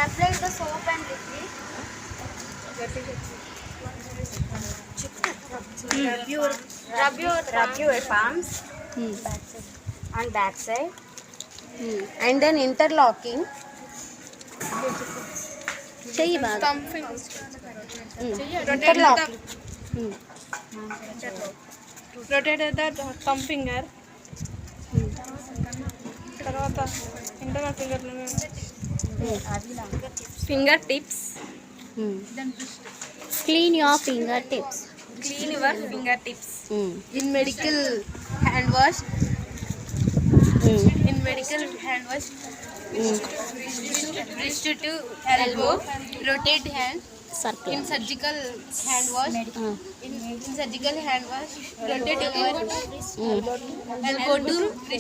apply the soap and liquid. Rub your palms on back side. And then interlocking. Interlocking. Rotate the thumb finger. తర్వాత inter fingertips. Clean your fingertips. Clean your fingertips. In medical hand wash. In medical hand wash, wrist to elbow, rotate hand. Circle. In surgical hand wash, in surgical hand wash, rotate your elbow to wrist.